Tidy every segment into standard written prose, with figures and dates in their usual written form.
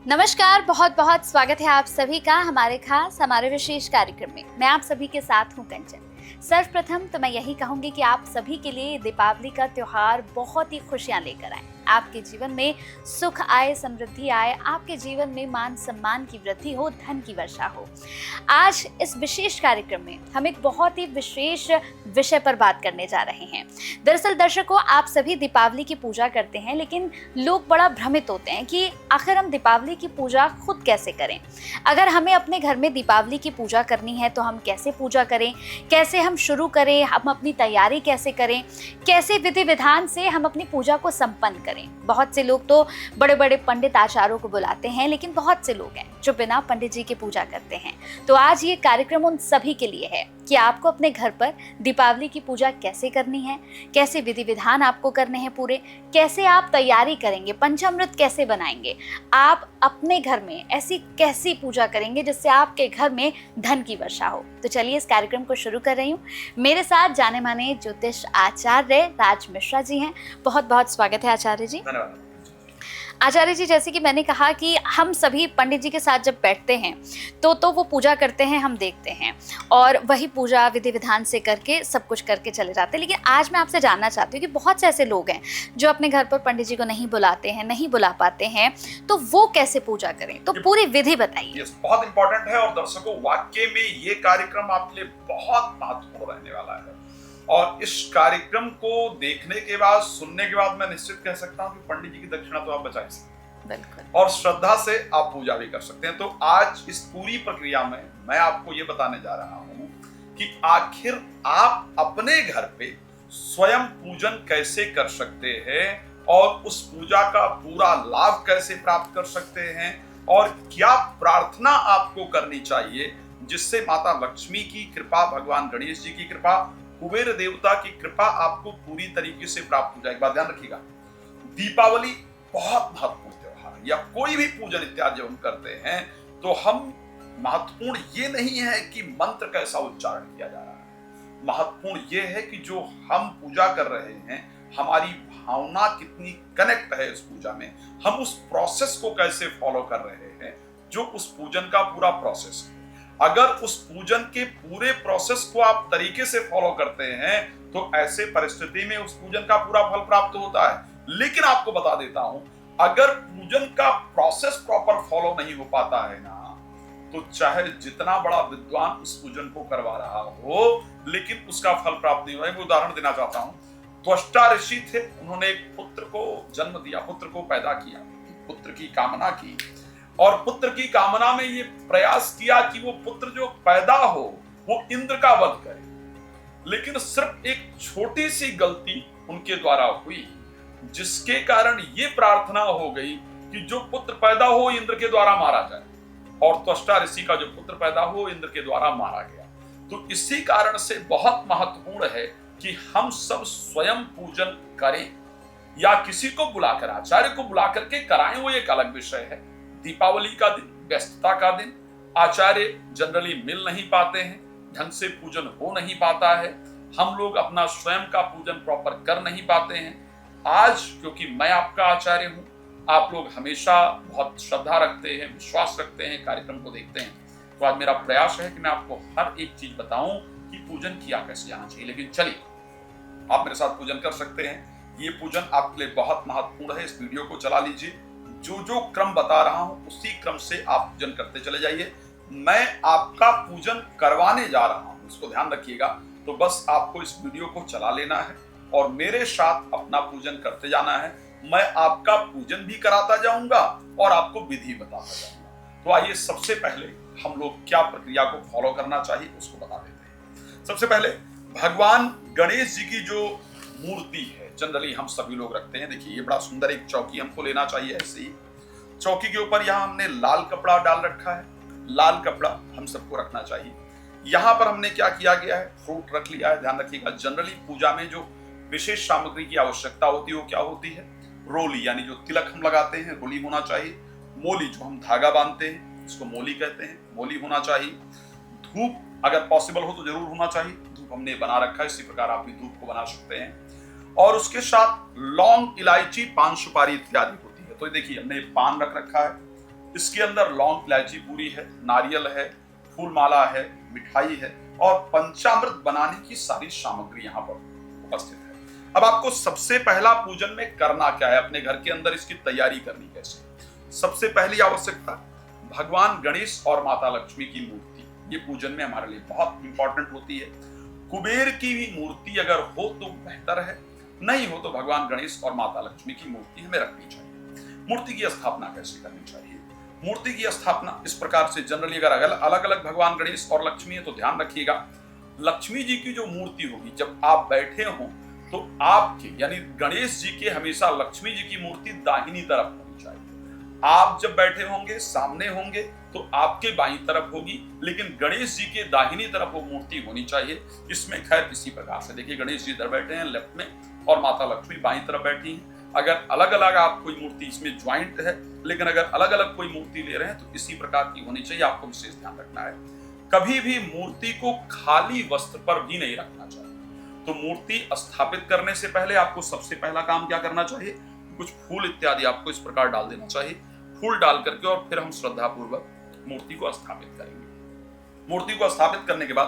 नमस्कार, बहुत बहुत स्वागत है आप सभी का हमारे विशेष कार्यक्रम में। मैं आप सभी के साथ हूं कंचन। सर्वप्रथम तो मैं यही कहूंगी कि आप सभी के लिए दीपावली का त्योहार बहुत ही खुशियां लेकर आए। आपके जीवन में सुख आए, समृद्धि आए, आपके जीवन में मान सम्मान की वृद्धि हो, धन की वर्षा हो। आज इस विशेष कार्यक्रम में हम एक बहुत ही विशेष विषय पर बात करने जा रहे हैं। दरअसल दर्शकों, आप सभी दीपावली की पूजा करते हैं, लेकिन लोग बड़ा भ्रमित होते हैं कि आखिर हम दीपावली की पूजा खुद कैसे करें। अगर हमें अपने घर में दीपावली की पूजा करनी है तो हम कैसे पूजा करें, कैसे हम शुरू करें, हम अपनी तैयारी कैसे करें, कैसे विधि विधान से हम अपनी पूजा को संपन्न करें। बहुत से लोग तो बड़े बड़े पंडित आचार्यों को बुलाते हैं, लेकिन बहुत से लोग हैं जो बिना पंडित जी की पूजा करते हैं। तो आज ये कार्यक्रम उन सभी के लिए है कि आपको अपने घर पर दीपावली की पूजा कैसे करनी है, कैसे विधि विधान आपको करने हैं पूरे, कैसे आप तैयारी करेंगे, पंचामृत कैसे बनाएंगे, आप अपने घर में ऐसी कैसी पूजा करेंगे जिससे आपके घर में धन की वर्षा हो। तो चलिए इस कार्यक्रम को शुरू कर रही हूँ। मेरे साथ जाने माने ज्योतिष आचार्य राज मिश्रा जी हैं। बहुत बहुत स्वागत है आचार्य जी। धन्यवाद। आचार्य जी, जैसे कि मैंने कहा कि हम सभी पंडित जी के साथ जब बैठते हैं तो वो पूजा करते हैं, हम देखते हैं और वही पूजा विधि विधान से करके सब कुछ करके चले जाते हैं। लेकिन आज मैं आपसे जानना चाहती हूँ कि बहुत से ऐसे लोग हैं जो अपने घर पर पंडित जी को नहीं बुलाते हैं, नहीं बुला पाते हैं, तो वो कैसे पूजा करें, तो पूरी विधि बताइए। बहुत इंपॉर्टेंट है और दर्शकों, वाकई में ये कार्यक्रम आपके लिए बहुत महत्वपूर्ण रहने वाला है और इस कार्यक्रम को देखने के बाद, सुनने के बाद मैं निश्चित कह सकता हूं कि पंडित जी की दक्षिणा तो आप बचा ही सकते हैं। बिल्कुल। और श्रद्धा से आप पूजा भी कर सकते हैं। तो आज इस पूरी प्रक्रिया में मैं आपको ये बताने जा रहा हूं कि आखिर आप अपने घर पे स्वयं पूजन कैसे कर सकते हैं और उस पूजा का पूरा लाभ कैसे प्राप्त कर सकते हैं और क्या प्रार्थना आपको करनी चाहिए जिससे माता लक्ष्मी की कृपा, भगवान गणेश जी की कृपा, कुबेर देवता की कृपा आपको पूरी तरीके से प्राप्त हो जाए। एक बात ध्यान रखिएगा, दीपावली बहुत महत्वपूर्ण त्योहार है या कोई भी पूजन इत्यादि जब हम करते हैं तो हम महत्वपूर्ण ये नहीं है कि मंत्र कैसा उच्चारण किया जा रहा है, महत्वपूर्ण ये है कि जो हम पूजा कर रहे हैं हमारी भावना कितनी कनेक्ट है इस पूजा में, हम उस प्रोसेस को कैसे फॉलो कर रहे हैं जो उस पूजन का पूरा प्रोसेस है। अगर उस पूजन के पूरे प्रोसेस को आप तरीके से फॉलो करते हैं तो ऐसे परिस्थिति में उस पूजन का पूरा फल प्राप्त होता है। लेकिन आपको बता देता हूं, अगर पूजन का प्रोसेस प्रॉपर फॉलो नहीं हो पाता है ना, तो चाहे जितना बड़ा विद्वान उस पूजन को करवा रहा हो लेकिन उसका फल प्राप्त नहीं होगा। मैं उदाहरण देना चाहता हूं। त्वष्टा ऋषि थे, उन्होंने एक पुत्र को जन्म दिया, पुत्र को पैदा किया, पुत्र की कामना की और पुत्र की कामना में ये प्रयास किया कि वो पुत्र जो पैदा हो वो इंद्र का वध करे। लेकिन सिर्फ एक छोटी सी गलती उनके द्वारा हुई जिसके कारण ये प्रार्थना हो गई कि जो पुत्र पैदा हो इंद्र के द्वारा मारा जाए, और त्वष्टा ऋषि का जो पुत्र पैदा हो इंद्र के द्वारा मारा गया। तो इसी कारण से बहुत महत्वपूर्ण है कि हम सब स्वयं पूजन करें या किसी को बुलाकर, आचार्य को बुलाकर के कराएं, वो एक अलग विषय है। दीपावली का दिन, व्यस्तता का दिन, आचार्य जनरली मिल नहीं पाते हैं, ढंग से पूजन हो नहीं पाता है, हम लोग अपना स्वयं का पूजन प्रॉपर कर नहीं पाते हैं। आज क्योंकि मैं आपका आचार्य हूं, आप लोग हमेशा बहुत श्रद्धा रखते हैं, विश्वास रखते हैं, कार्यक्रम को देखते हैं, तो आज मेरा प्रयास है कि मैं आपको हर एक चीज बताऊं कि पूजन किया कैसे जाना चाहिए। लेकिन चलिए, आप मेरे साथ पूजन कर सकते हैं। ये पूजन आपके लिए बहुत महत्वपूर्ण है। इस वीडियो को चला लीजिए, जो क्रम बता रहा हूं उसी क्रम से आप पूजन करते चले जाइए। मैं आपका पूजन करवाने जा रहा हूं, इसको ध्यान रखिएगा। तो बस आपको इस वीडियो को चला लेना है और मेरे साथ अपना पूजन करते जाना है। मैं आपका पूजन भी कराता जाऊंगा और आपको विधि बताता जाऊंगा। तो आइए, सबसे पहले हम लोग क्या प्रक्रिया को फॉलो करना चाहिए उसको बता देते हैं। सबसे पहले भगवान गणेश जी की जो मूर्ति है जनरली हम सभी लोग रखते हैं। देखिए, ये बड़ा सुंदर एक चौकी हमको लेना चाहिए। ऐसे ही चौकी के ऊपर यहाँ हमने लाल कपड़ा डाल रखा है, लाल कपड़ा हम सबको रखना चाहिए। यहाँ पर हमने क्या किया गया है, फ्रूट रख लिया है। ध्यान रखिएगा, जनरली पूजा में जो विशेष सामग्री की आवश्यकता होती है वो क्या होती है, रोली, यानी जो तिलक हम लगाते हैं रोली होना चाहिए। मोली, जो हम धागा बांधते हैं इसको मोली कहते हैं, मोली होना चाहिए। धूप अगर पॉसिबल हो तो जरूर होना चाहिए, धूप हमने बना रखा है, इसी प्रकार आप भी धूप को बना सकते हैं। और उसके साथ लौंग, इलायची, पान सुपारी इत्यादि होती है। तो देखिए, हमने पान रख रखा है, इसके अंदर लौंग इलायची पूरी है, नारियल है, फूल माला है, मिठाई है और पंचामृत बनाने की सारी सामग्री यहाँ पर उपस्थित है। अब आपको सबसे पहला पूजन में करना क्या है, अपने घर के अंदर इसकी तैयारी करनी कैसे। सबसे पहली आवश्यकता भगवान गणेश और माता लक्ष्मी की मूर्ति, ये पूजन में हमारे लिए बहुत इंपॉर्टेंट होती है। कुबेर की भी मूर्ति अगर हो तो बेहतर है, नहीं हो तो भगवान गणेश और माता लक्ष्मी की मूर्ति हमें रखनी चाहिए। मूर्ति की स्थापना कैसे करनी चाहिए? मूर्ति की स्थापना इस प्रकार से, जनरली अगर अलग अलग भगवान गणेश और लक्ष्मी है तो ध्यान रखिएगा, लक्ष्मी जी की जो मूर्ति होगी जब आप बैठे हो तो आपके यानी गणेश जी के हमेशा लक्ष्मी जी की मूर्ति दाहिनी तरफ होनी चाहिए। आप जब बैठे होंगे सामने होंगे तो आपके बाईं तरफ होगी, लेकिन गणेश जी के दाहिनी तरफ वो मूर्ति होनी चाहिए। इसमें खैर किसी प्रकार से देखिए, गणेश जी इधर बैठे हैं लेफ्ट में और माता लक्ष्मी बाईं तरफ बैठी हैं। अगर अलग अलग आप कोई मूर्ति, इसमें ज्वाइंट है, लेकिन अगर अलग अलग कोई मूर्ति ले रहे हैं तो इसी प्रकार की होनी चाहिए, आपको विशेष ध्यान रखना है। कभी भी मूर्ति को खाली वस्त्र पर भी नहीं रखना चाहिए। तो मूर्ति स्थापित करने से पहले आपको सबसे पहला काम क्या करना चाहिए, कुछ फूल इत्यादि आपको इस प्रकार डाल देना चाहिए। फूल डाल करके और फिर हम श्रद्धा पूर्वक मूर्ति को स्थापित करेंगे। मूर्ति को स्थापित करने के बाद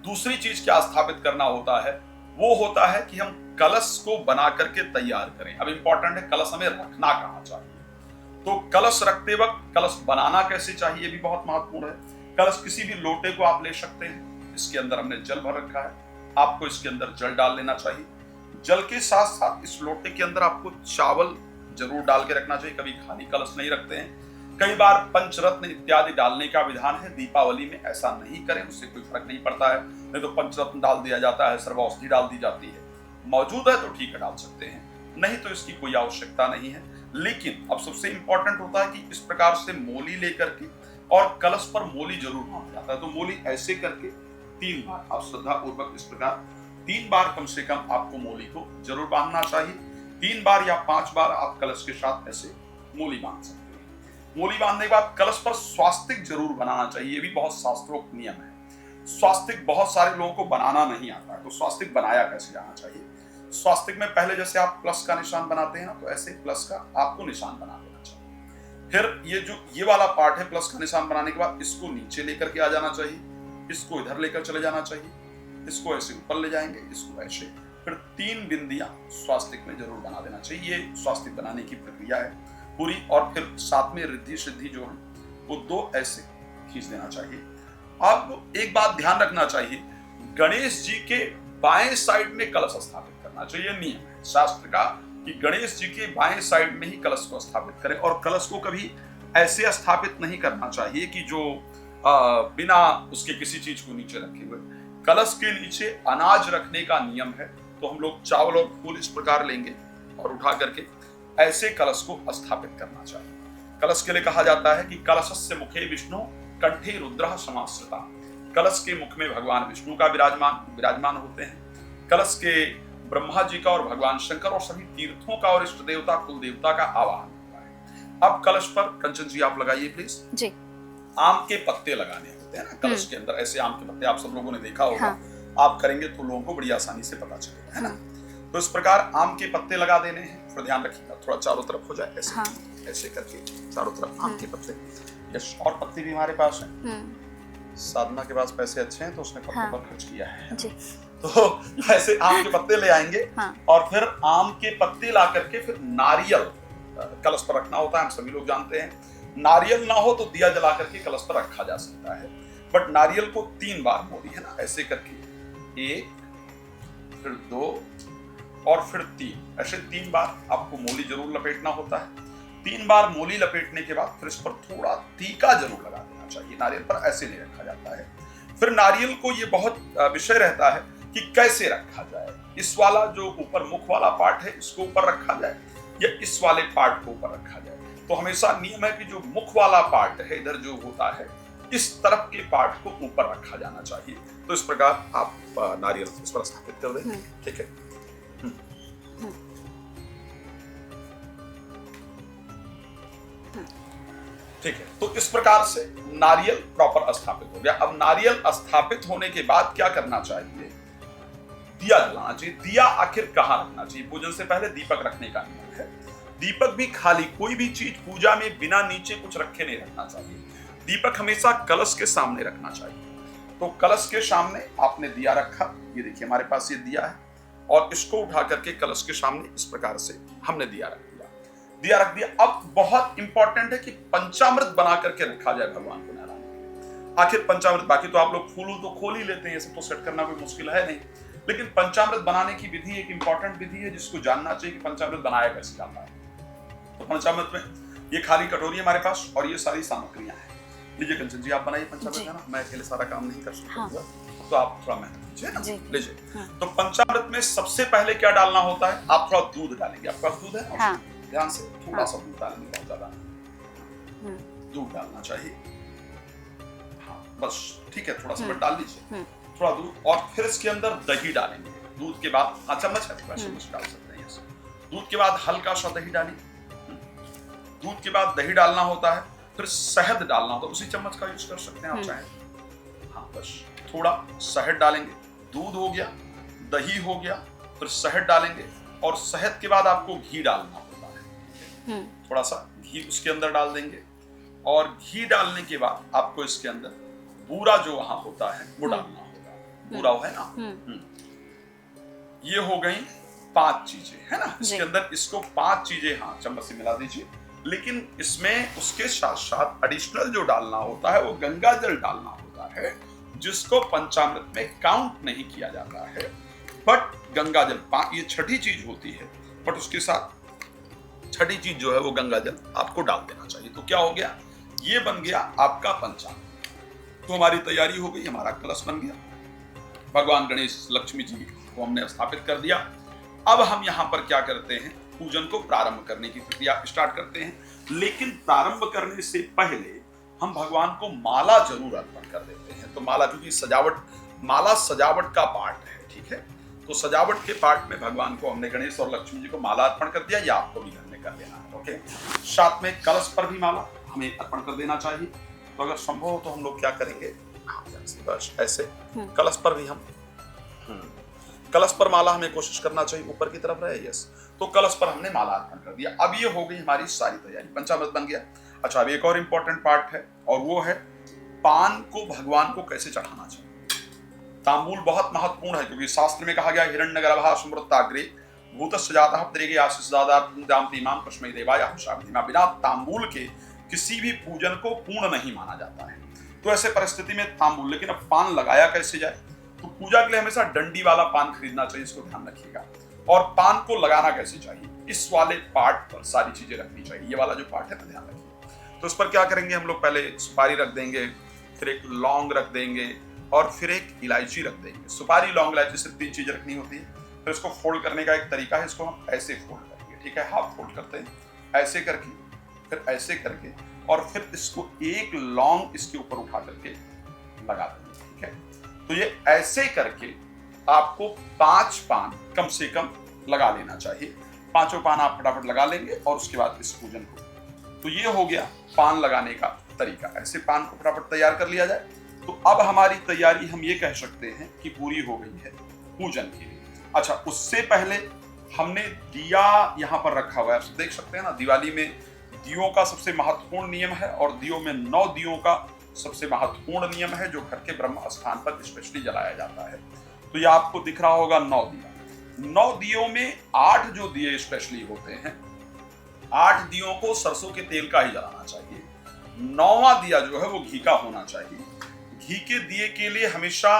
दूसरी चीज क्या स्थापित करना होता है, वो होता है कि हम कलश को बना करके तैयार करें। अब इंपॉर्टेंट है, कलश हमें रखना कहाँ चाहिए। तो कलश रखते वक्त कलश बनाना कैसे चाहिए भी बहुत महत्वपूर्ण है। कलश किसी भी लोटे को आप ले सकते हैं, इसके अंदर हमने जल भर रखा है, आपको इसके अंदर जल डाल लेना चाहिए। जल के साथ साथ इस लोटे के अंदर आपको चावल जरूर डाल के रखना चाहिए, कभी खाली कलश नहीं रखते हैं। कई बार पंचरत्न इत्यादि डालने का विधान है, दीपावली में ऐसा नहीं करें, उससे कोई फर्क नहीं पड़ता है। नहीं तो पंचरत्न डाल दिया जाता है, सर्वौषधि डाल दी जाती है, मौजूद है तो ठीक है डाल सकते हैं, नहीं तो इसकी कोई आवश्यकता नहीं है। लेकिन अब सबसे इंपॉर्टेंट होता है कि इस प्रकार से मोली लेकर के, और कलश पर मोली जरूर बांधा जाता है, तो मोली ऐसे करके 3 बार आप श्रद्धा पूर्वक इस प्रकार 3 बार कम से कम आपको मोली को जरूर बांधना चाहिए। 3 बार या 5 बार आप कलश के साथ ऐसे मोली बांध सकते हैं। मोली बांधने के बाद कलश पर स्वास्तिक जरूर बनाना चाहिए, ये भी बहुत शास्त्रोक्त नियम है। स्वास्तिक बहुत सारे लोगों को बनाना नहीं आता है, तो स्वास्तिक बनाया कैसे जाना चाहिए। स्वास्तिक में पहले जैसे आप प्लस का निशान बनाते हैं ना, तो ऐसे प्लस का आपको निशान बना देना चाहिए। फिर ये वाला पार्ट है, प्लस का निशान बनाने के बाद इसको नीचे लेकर के आ जाना चाहिए, इसको इधर लेकर चले जाना चाहिए, इसको ऐसे ऊपर ले जाएंगे, इसको ऐसे, फिर 3 बिंदियां स्वास्तिक में जरूर बना देना चाहिए। ये स्वास्तिक बनाने की प्रक्रिया है पूरी। और फिर साथ में रिद्धि सिद्धि जो है वो 2 ऐसे खींच देना चाहिए। अब एक बात ध्यान रखना चाहिए, गणेश जी के बाएं साइड में कलश स्थापित करना चाहिए। नियम है शास्त्र का कि गणेश जी के बाएं साइड में ही कलश को स्थापित करें, और कलश को कभी ऐसे स्थापित नहीं करना चाहिए कि जो बिना उसके किसी चीज को नीचे रखे हुए। कलश के नीचे अनाज रखने का नियम है, तो हम लोग चावल और फूल इस प्रकार लेंगे और उठा करके ऐसे कलश को स्थापित करना चाहिए। कलश के लिए कहा जाता है कि कलशस्य मुखे विष्णु कंठे रुद्रः समाश्रिता। कलश के मुख में भगवान विष्णु का विराजमान होते हैं। कलश के ब्रह्मा जी का और भगवान शंकर और सभी तीर्थों का और इष्ट देवता कुल देवता का आवाहन होता है। अब कलश पर कंचन जी आप लगाइए प्लीज जी। आम के पत्ते लगाने होते हैं ना कलश के अंदर, ऐसे आम के पत्ते आप सब लोगों ने देखा होगा। हाँ। आप करेंगे तो लोगों को बड़ी आसानी से पता चलेगा, है ना। तो इस प्रकार आम के पत्ते लगा देने हैं। थोड़ा ध्यान रखिएगा, थोड़ा चारों तरफ हो जाए ऐसे। हाँ। ऐसे करके चारों तरफ आम के पत्ते। यश और पत्ते भी हमारे पास हैं। साधना के पास पैसे अच्छे हैं तो उसने पत्तों पर खर्च किया है जी। तो ऐसे आम के पत्ते ले आएंगे। हाँ। और फिर आम के पत्ते ला करके फिर नारियल कलश पर रखना होता है, हम सभी लोग जानते हैं। नारियल ना हो तो दिया जला करके कलश पर रखा जा सकता है, बट नारियल को 3 बार मोली, है ना, ऐसे करके 1 फिर 2 और फिर 3, ऐसे 3 बार आपको मोली जरूर लपेटना होता है। 3 बार मोली लपेटने के बाद फिर इस पर थोड़ा टीका जरूर लगा देना चाहिए। नारियल पर ऐसे नहीं रखा जाता है। फिर नारियल को ये बहुत विषय रहता है कि कैसे रखा जाए। इस वाला जो ऊपर मुख वाला पार्ट है इसको ऊपर रखा जाए या इस वाले पार्ट को ऊपर रखा जाए। तो हमेशा नियम है कि जो मुख वाला पार्ट है इधर जो होता है, इस तरफ के पार्ट को ऊपर रखा जाना चाहिए। तो इस प्रकार आप नारियल इस पर स्थापित कर दें। ठीक है। ठीक है, तो इस प्रकार से नारियल प्रॉपर स्थापित हो गया। अब नारियल स्थापित होने के बाद क्या करना चाहिए? दिया जलाना चाहिए। दिया आखिर कहाँ रखना चाहिए? पूजन से पहले दीपक रखने का नियम है। दीपक भी खाली, कोई भी चीज पूजा में बिना नीचे कुछ रखे नहीं रखना चाहिए। दीपक हमेशा कलश के सामने रखना चाहिए। तो कलश के सामने आपने दिया रखा, ये देखिए हमारे पास ये दिया है, और इसको उठा करके कलश के सामने इस प्रकार से हमने दिया रख दिया। अब बहुत इंपॉर्टेंट है कि पंचामृत बना करके रखा जाए भगवान को नारायण। आखिर पंचामृत, बाकी तो आप लोग फूल तो खोल ही लेते हैं, ये सब तो सेट करना कोई मुश्किल है नहीं, लेकिन पंचामृत बनाने की विधि एक इंपॉर्टेंट विधि है जिसको जानना चाहिए कि पंचामृत बनाया कैसे जाता है। तो पंचामृत में ये खाली कटोरी है हमारे पास और ये सारी सामग्रियां हैं। लीजिए कंचन जी, आप बनाइए पंचामृत का ना, मैं अकेले सारा काम नहीं कर सकता। हाँ। तो आप थोड़ा मेहनत कीजिए ना, लीजिए। हाँ। तो पंचामृत में सबसे पहले क्या डालना होता है, आप थोड़ा दूध डालेंगे। आपके पास दूध है? हाँ। ध्यान से थोड़ा सा दूध डालेंगे, बहुत ज्यादा दूध डालना चाहिए। हाँ बस ठीक है, थोड़ा सा डाल लीजिए थोड़ा दूध, और फिर इसके अंदर दही डालेंगे। दूध के बाद चम्मच है, चम्मच डाल सकते हैं ऐसे। दूध के बाद हल्का सा दही डालिए। दूध के बाद दही डालना होता है, फिर शहद डालना होता है, उसी चम्मच का यूज कर सकते हैं आप चाहें। हाँ बस थोड़ा शहद डालेंगे। दूध हो गया, दही हो गया, फिर शहद डालेंगे, और शहद के बाद आपको घी डालना होता है। थोड़ा सा घी उसके अंदर डाल देंगे, और घी डालने के बाद आपको इसके अंदर बूरा जो वहां होता है वो डालना होगा। बूरा है ना, ये हो गई 5 चीजें, है ना। इसके अंदर इसको 5 चीजें, हाँ चम्मच से मिला दीजिए। लेकिन इसमें उसके साथ साथ एडिशनल जो डालना होता है वो गंगा जल डालना होता है, जिसको पंचामृत में काउंट नहीं किया जाता है। बट गंगा जल ये छठी चीज होती है, बट उसके साथ छठी चीज जो है वो गंगा जल आपको डाल देना चाहिए। तो क्या हो गया, ये बन गया आपका पंचामृत। तो हमारी तैयारी हो गई, हमारा कलश बन गया, भगवान गणेश लक्ष्मी जी को हमने स्थापित कर दिया। अब हम यहाँ पर क्या करते हैं, पूजन को प्रारंभ करने की प्रक्रिया स्टार्ट करते हैं। लेकिन प्रारंभ करने से पहले हम भगवान को माला जरूर अर्पण कर देते हैं। तो माला, क्योंकि माला सजावट का पार्ट है, ठीक है। तो सजावट के पार्ट में भगवान को हमने गणेश और लक्ष्मी जी को माला अर्पण कर दिया, या आपको भी घर में कर देना है, ओके। साथ में कलश पर भी माला हमें अर्पण कर देना चाहिए। तो अगर संभव हो तो हम लोग क्या करेंगे, बस ऐसे कलश पर भी हम कलश पर माला हमें कोशिश करना चाहिए ऊपर की तरफ रहे, यस। तो कलश पर हमने माला अर्पण कर दिया। अब ये हो गई हमारी सारी तैयारी, पंचामृत बन गया। अच्छा, अब एक और इंपॉर्टेंट पार्ट है, और वो है पान को भगवान को कैसे चढ़ाना चाहिए। तांबूल बहुत महत्वपूर्ण है, क्योंकि शास्त्र में कहा गया हिरण्यगर्भः समृद्धाग्रे भूतस्य जातः प्रेगे आशीषदादाम कस्मै देवाय शामिधिमा। बिना तांबूल के किसी भी पूजन को पूर्ण नहीं माना जाता है। तो ऐसे परिस्थिति में तांबूल, लेकिन अब पान लगाया कैसे जाए, तो पूजा के लिए हमेशा डंडी वाला पान खरीदना चाहिए, इसको ध्यान रखिएगा। और पान को लगाना कैसे चाहिए, इस वाले पार्ट पर सारी चीजें रखनी चाहिए। ये वाला जो पार्ट है ना, ध्यान रखिए। तो इस पर क्या करेंगे हम लोग, पहले सुपारी रख देंगे, फिर एक लौंग रख देंगे, और फिर एक इलायची रख देंगे। सुपारी, लौंग, इलायची, सिर्फ 3 चीजें रखनी होती है। फिर इसको फोल्ड करने का एक तरीका है, इसको हम ऐसे फोल्ड करेंगे, ठीक है, हाफ फोल्ड करते हैं, ऐसे करके, फिर ऐसे करके, और फिर इसको एक लौंग इसके ऊपर उठा करके लगा देंगे, ठीक है। तो ये ऐसे करके आपको 5 पान कम से कम लगा लेना चाहिए। 5 पान आप फटाफट लगा लेंगे, और उसके बाद इस पूजन को, तो ये हो गया पान लगाने का तरीका। ऐसे पान को फटाफट तैयार कर लिया जाए। तो अब हमारी तैयारी हम ये कह सकते हैं कि पूरी हो गई है पूजन के लिए। अच्छा, उससे पहले हमने दिया यहाँ पर रखा हुआ है, आप देख सकते हैं ना। दिवाली में दियों का सबसे महत्वपूर्ण नियम है, और दियों में 9 दियों का सबसे महत्वपूर्ण नियम है, जो घर के ब्रह्म स्थान पर स्पेशली जलाया जाता है। तो ये आपको दिख रहा होगा 9 दिया। 9 दियों में 8 जो दिए स्पेशली होते हैं, 8 दियों को सरसों के तेल का ही जलाना चाहिए। 9वां दिया जो है वो घी का होना चाहिए। घी के दिए के लिए हमेशा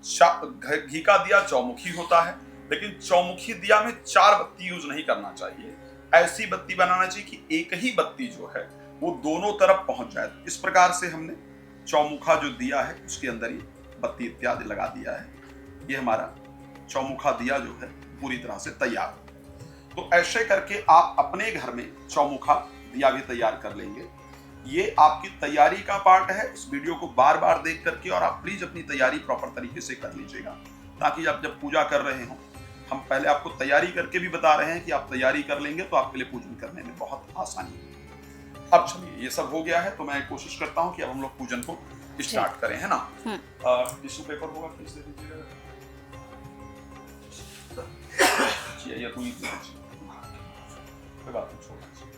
घी का दिया चौमुखी होता है, लेकिन चौमुखी दिया में 4 बत्ती यूज नहीं करना चाहिए। ऐसी बत्ती बनाना चाहिए कि एक ही बत्ती जो है वो दोनों तरफ पहुंच जाए। इस प्रकार से हमने चौमुखा जो दिया है उसके अंदर ही बत्ती इत्यादि लगा दिया है। ये हमारा चौमुखा दिया जो है पूरी तरह से तैयार हो गया। तो ऐसे करके आप अपने घर में चौमुखा दिया भी तैयार कर लेंगे। ये आपकी तैयारी का पार्ट है। इस वीडियो को बार बार देख करके, और आप प्लीज अपनी तैयारी प्रॉपर तरीके से कर लीजिएगा, ताकि आप जब पूजा कर रहे हो, हम पहले आपको तैयारी करके भी बता रहे हैं कि आप तैयारी कर लेंगे तो आपके लिए पूजन करने में बहुत आसानी होगी। अब चलिए, ये सब हो गया है, तो मैं कोशिश करता हूँ कि अब हम लोग पूजन को स्टार्ट करें, है ना। टिश्यू पेपर होगा, प्लीज दे दीजिएगा। कोई बात नहीं, छोड़ना चाहिए।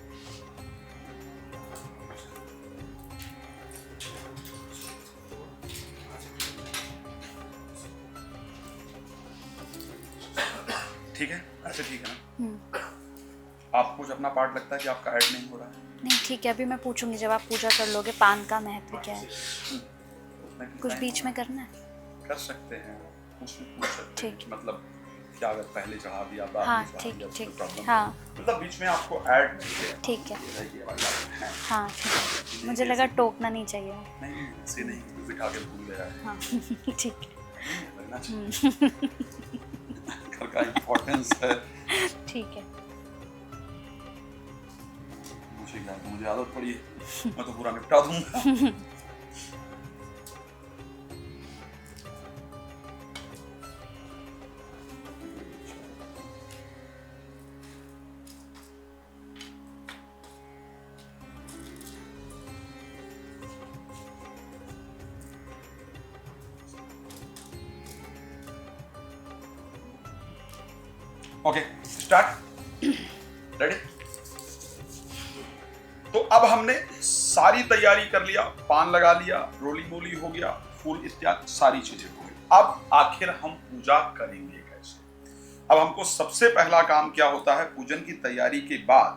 ठीक है, ऐसे ठीक है ना? आपको जब अपना पार्ट लगता है कि आपका ऐड नहीं हो रहा है? नहीं ठीक है, अभी मैं पूछूंगी जब आप पूजा कर लोगे पान का महत्व क्या है। कुछ बीच में करना है? कर सकते हैं, कुछ पूछ सकते हैं, ठीक। मतलब क्या अगर पहले चढ़ा दिया बाद हाँ में चढ़ा ठीक दिया तो ठीक कोई प्रॉब्लम हाँ नहीं। मतलब बीच में आपको ऐड नहीं किया। ठीक है ये वाली बात है। हाँ ठीक है, मुझे लगा टोकना नहीं चाहिए। नहीं ऐसे नहीं, दिखा के भूल गया है। हाँ ठीक नहीं, लगना चाहिए। घर का इम्पोर्टेंस है। ठीक है। मुझे क्या, मुझे आदत पड़ी है, मैं तो पूरा निपटा दूंगा। Okay, start. रेडी? तो अब हमने सारी तैयारी कर लिया, पान लगा लिया, रोली मोली हो गया, फूल इत्यादि सारी चीजें हो गई। अब आखिर हम पूजा करेंगे कैसे? अब हमको सबसे पहला काम क्या होता है, पूजन की तैयारी के बाद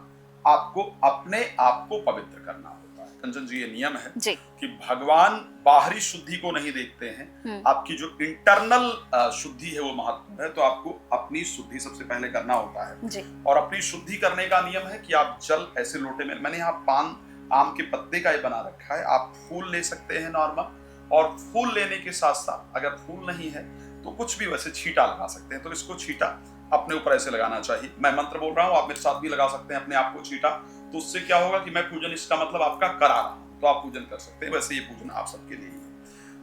आपको अपने आप को पवित्र करना होता है। कंचन जी, ये नियम है जी। कि भगवान बाहरी शुद्धि को नहीं देखते हैं, आपकी जो इंटरनल शुद्धि है वो महत्वपूर्ण है। तो आपको अपनी शुद्धि सबसे पहले करना होता है जी। और अपनी शुद्धि करने का नियम है कि आप जल ऐसे लोटे में, मैंने यहाँ पान आम के पत्ते का ये बना रखा है, आप फूल ले सकते हैं नॉर्मल, और फूल लेने के साथ साथ अगर फूल नहीं है तो कुछ भी वैसे छींटा लगा सकते हैं। तो इसको छींटा अपने ऊपर ऐसे लगाना चाहिए। मैं मंत्र बोल रहा हूँ, आप मेरे साथ भी लगा सकते हैं अपने आप को छींटा। तो उससे क्या होगा कि मैं पूजन, इसका मतलब आपका करा रहा हूं, तो आप पूजन कर सकते हैं। वैसे ये पूजन आप सबके लिए है।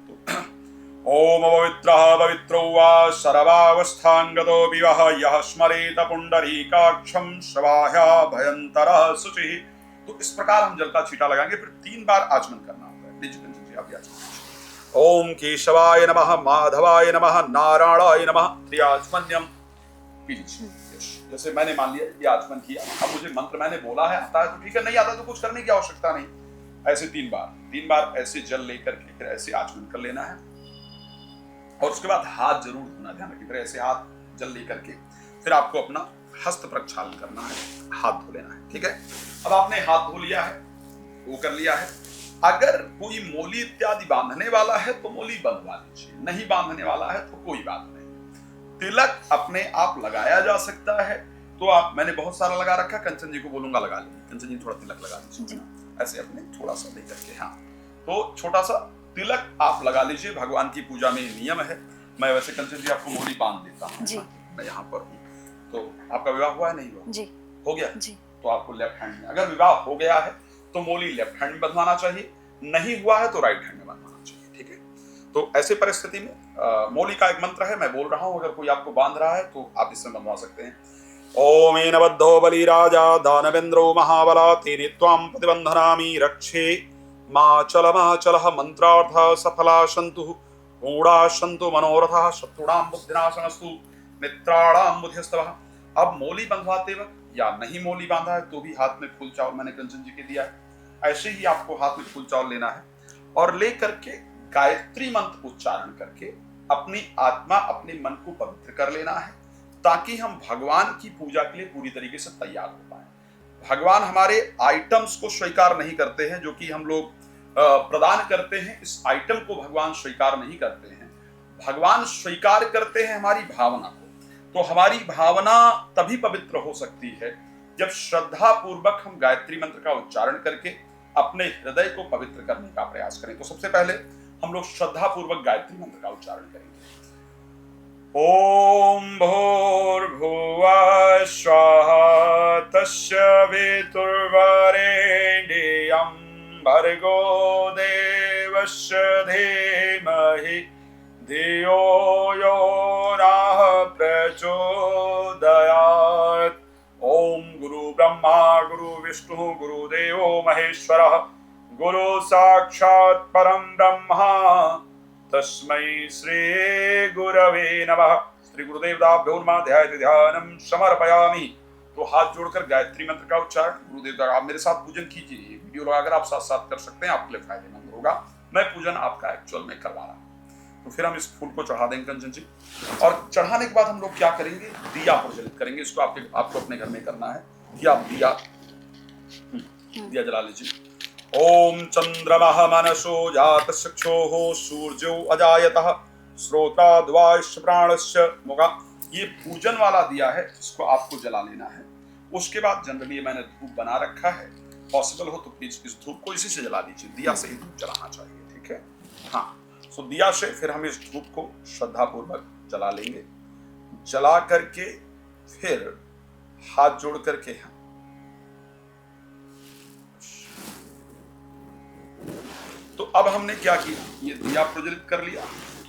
तो ओम पवित्रः पवित्रो वा सर्वावस्थांगतो विवह यः स्मरेत पुंडरीकाक्षं श्रवाह्या भयंतरः शुचिः। तो इस प्रकार हम जल का छींटा लगाएंगे, फिर 3 बार आचमन करना होता है। लीजिए आप आचमन। ओम केशवाय नमः, माधवाय नमः, नारायणाय नमः, त्रियाचमन्यम। जैसे मैंने मान लिया ये आचमन किया, अब मुझे मंत्र मैंने बोला है, आता है तो ठीक है, नहीं आता तो कुछ करने की आवश्यकता नहीं। ऐसे 3 बार ऐसे जल लेकर के फिर ऐसे आचमन कर लेना है। और उसके बाद हाथ जरूर धोना, ध्यान रखिए। फिर ऐसे हाथ जल लेकर के फिर आपको अपना हस्त प्रक्षालन करना है, हाथ धो लेना है। ठीक है, अब आपने हाथ धो लिया है, वो कर लिया है। अगर कोई मोली इत्यादि बांधने वाला है तो मोली बंधवा लीजिए, नहीं बांधने वाला है तो कोई बात नहीं। तिलक अपने आप लगाया जा सकता है, तो आप, मैंने बहुत सारा लगा रखा, कंचन जी को बोलूंगा लगा लीजिए। कंचन जी थोड़ा तिलक लगा लीजिए, ऐसे अपने थोड़ा सा लेकर के। हाँ, तो छोटा सा तिलक आप लगा लीजिए। भगवान की पूजा में नियम है। मैं वैसे कंचन जी आपको मोली बांध देता हूँ, मैं यहाँ पर हूँ। तो आपका विवाह हुआ है, नहीं हुआ? जी। हो गया जी। तो आपको लेफ्ट हैंड में, अगर विवाह हो गया है तो मोली लेफ्ट हैंड में बंधवाना चाहिए, नहीं हुआ है तो राइट हैंड में बंधवाना चाहिए। ठीक है, तो ऐसे परिस्थिति में मोली का एक मंत्र है, मैं बोल रहा हूँ, अगर कोई आपको बांध रहा है तो आप इसमें बंधवा सकते हैं। ओम एन बद्धो बलिराजा दानवेन्द्रो महाबला तेने त्वां प्रतिबंधनामि रक्षे माचलः मंत्रार्थः सफला सन्तु मूढ़ा सन्तु मनोरथः शत्रुणां बुद्धिनाशनस्तु मित्राणां बुद्धिस्तवः। अब मोली बंधवाते वक्त या नहीं मोली बांधा है तो भी हाथ में फूल चावल मैंने कंचन जी के दिया है, ऐसे ही आपको हाथ में फूल चावल लेना है और ले करके गायत्री मंत्र उच्चारण करके अपनी आत्मा, अपने मन को पवित्र कर लेना है, ताकि हम भगवान की पूजा के लिए पूरी तरीके से तैयार हो पाए। भगवान हमारे आइटम्स को स्वीकार नहीं करते हैं, जो कि हम लोग प्रदान करते हैं, इस आइटम को भगवान स्वीकार नहीं करते हैं। भगवान स्वीकार करते हैं हमारी भावना को। तो हमारी भावना तभी पवित्र हो सकती है जब श्रद्धा पूर्वक हम गायत्री मंत्र का उच्चारण करके अपने हृदय को पवित्र करने का प्रयास करें। तो सबसे पहले हम लोग श्रद्धा पूर्वक गायत्री मंत्र का उच्चारण करेंगे। ओम भूर्भुवः स्वः तस्य वितुर्वरेण्यं भर्गो देवस्य धीमहि धियो यो नः प्रचोदयात्। ओम गुरु ब्रह्मा गुरु विष्णु गुरुदेवो महेश्वरः गुरु साक्षात् परं ब्रह्मा तस्मै श्री गुरवे नमः। श्री गुरुदेवताभ्यो नमः। ध्यायति ध्यानं समर्पयामि। तो हाथ जोड़कर गायत्री मंत्र का उच्चारण गुरुदेव का आप मेरे साथ पूजन कीजिए। वीडियो लगाकर आप साथ साथ कर सकते हैं, आपके लिए फायदेमंद होगा। मैं पूजन आपका एक्चुअल में करवा रहा हूँ। तो फिर हम इस फूल को चढ़ा देंगे कंचन जी, और चढ़ाने के बाद हम लोग क्या करेंगे, दिया प्रज्वलित करेंगे। इसको आपको अपने घर में करना है कि आप दिया जला लीजिए। ओम चंद्रमः मनसो जातचक्षुः सूर्यो अजायतः श्रोत्राद्वाश्च प्राणस्य मुगा। ये पूजन वाला दिया है, इसको आपको जला लेना है। उसके बाद जनरली मैंने धूप बना रखा है, पॉसिबल हो तो प्लीज इस धूप को इसी से जला दीजिए। दिया से ही धूप जलाना चाहिए, ठीक है। हाँ, सो दिया से फिर हम इस धूप को श्रद्धा पूर्वक जला लेंगे। जला करके फिर हाथ जोड़ करके हम तो अब हमने क्या किया, ये दिया प्रज्वलित कर लिया,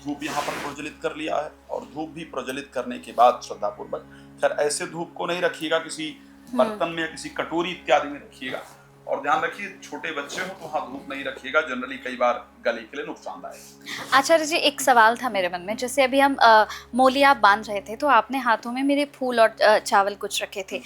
धूप यहाँ पर प्रज्वलित कर लिया है, और धूप भी प्रज्वलित करने के बाद श्रद्धा पूर्वक, खैर ऐसे धूप को नहीं रखिएगा, किसी बर्तन में या किसी कटोरी इत्यादि में रखिएगा। और ध्यान रखिए छोटे बच्चे हो तो हाँ धूप नहीं रखिएगा, जनरली कई बार गले के लिए नुकसानदायक। आचार्य जी, एक सवाल था मेरे मन में। जैसे अभी हम मोली आप बांध रहे थे तो आपने हाथों में मेरे फूल और चावल कुछ रखे थे,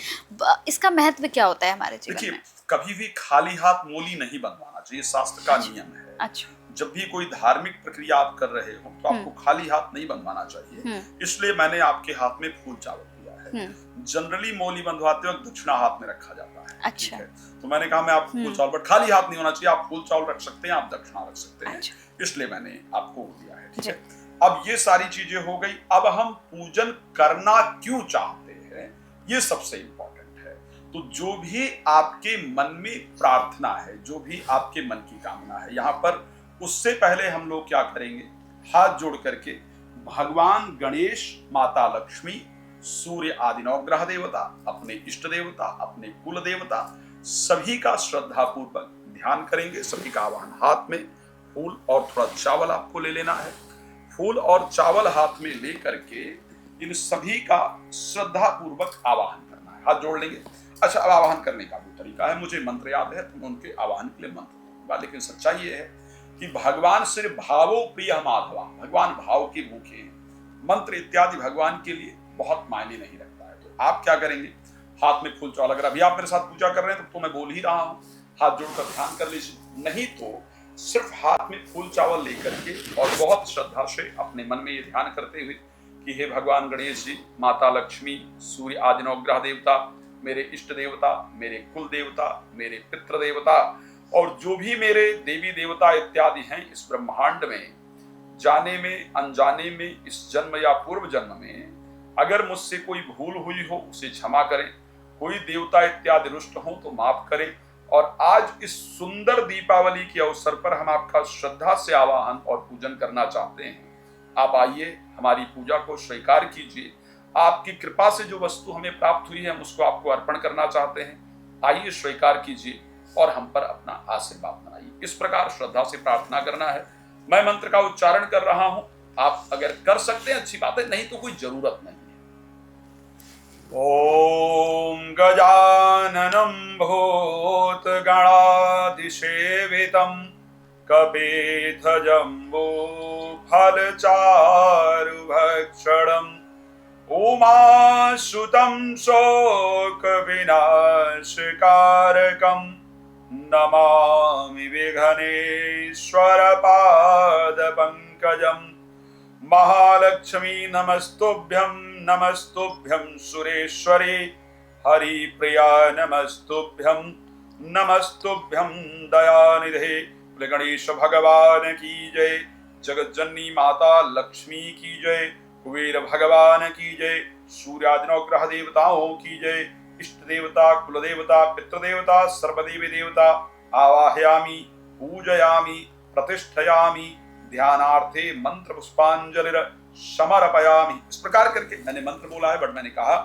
इसका महत्व क्या होता है हमारे जीवन में? देखिए, कभी भी खाली हाथ मोली नहीं बंधवाना चाहिए, शास्त्र का नियम है। अच्छा। जब भी कोई धार्मिक प्रक्रिया आप कर रहे हो तो आपको खाली हाथ नहीं बंधवाना चाहिए, इसलिए मैंने आपके हाथ में फूल चावल दिया है। जनरली मोली बंधवाते वक्त दक्षिणा हाथ में रखा जाता है। अच्छा। तो मैंने कहा मैं आपको फूल चावल, बट खाली हाथ नहीं होना चाहिए, आप फूल चावल रख सकते हैं, आप दक्षिणा रख सकते हैं, इसलिए मैंने आपको दिया है, ठीक है। अब ये सारी चीजें हो गई। अब हम पूजन करना क्यों चाहते हैं, ये सबसे इंपॉर्टेंट है। तो जो भी आपके मन में प्रार्थना है, जो भी आपके मन की कामना है, यहाँ पर उससे पहले हम लोग क्या करेंगे, हाथ जोड़ करके भगवान गणेश, माता लक्ष्मी, सूर्य आदि नवग्रह देवता, अपने इष्ट देवता, अपने कुल देवता, सभी का श्रद्धा पूर्वक ध्यान करेंगे। सभी का आवाहन, हाथ में फूल और थोड़ा चावल आपको ले लेना है। फूल और चावल हाथ में ले करके इन सभी का श्रद्धा पूर्वक आवाहन करना है, हाथ जोड़ लेंगे। अच्छा, अब आवाहन करने का भी तरीका है, मुझे मंत्र याद है तो उनके आवाहन के लिए मंत्र दूंगा, लेकिन सच्चाई ये है कि भगवान श्री भावो प्रिय माधवा, भगवान भाव के भूखे हैं। मंत्र इत्यादि भगवान के लिए बहुत मायने नहीं रखता है। तो आप क्या करेंगे, हाथ में फूल चावल, अगर अभी आप मेरे साथ पूजा कर रहे हैं तो मैं बोल ही रहा हूँ, हाथ जोड़कर ध्यान कर लीजिए। नहीं तो सिर्फ हाथ में फूल चावल लेकर के और बहुत श्रद्धा से अपने मन में ये ध्यान करते हुए कि हे भगवान गणेश जी, माता लक्ष्मी, सूर्य आदि नवग्रह देवता, मेरे इष्ट देवता, मेरे कुल देवता, मेरे पितृ देवता, और जो भी मेरे देवी देवता इत्यादि हैं इस ब्रह्मांड में, जाने में अनजाने में, इस जन्म या पूर्व जन्म में अगर मुझसे कोई भूल हुई हो उसे क्षमा करें, कोई देवता इत्यादि रुष्ट हो तो माफ करें। और आज इस सुंदर दीपावली के अवसर पर हम आपका श्रद्धा से आवाहन और पूजन करना चाहते हैं। आप आइए, हमारी पूजा को स्वीकार कीजिए। आपकी कृपा से जो वस्तु हमें प्राप्त हुई है हम उसको आपको अर्पण करना चाहते हैं। आइए, स्वीकार कीजिए और हम पर अपना आशीर्वाद बनाइए। इस प्रकार श्रद्धा से प्रार्थना करना है। मैं मंत्र का उच्चारण कर रहा हूं, आप अगर कर सकते हैं अच्छी बात है, नहीं तो कोई जरूरत नहीं है। ओम गजाननं भूतगणाधिसेवितं कपिध्वजम्बो फलचारुभक्षणम् उमासुतं शोकविनाशकारकं नमामि विघ्नेश्वरपादपङ्कजं। महालक्ष्मी नमस्तुभ्यं, नमस्तुभ्यं सुरेश्वरी, हरिप्रिया नमस्तुभ्यं, नमस्तुभ्यं दयानिधे। गणेश भगवान की जय, जगज्जननी माता लक्ष्मी की जय, कुबेर भगवान की जय, सूर्यादि नवग्रह देवताओं की जय, इष्ट देवता, कुल देवता, पितृ देवता, सर्वदेवी देवता आवाहयामि, पूजयामि, प्रतिष्ठयामि, ध्यानार्थे मंत्र पुष्पांजलि समर्पयामि। इस प्रकार करके मैंने मंत्र बोला है, बट मैंने कहा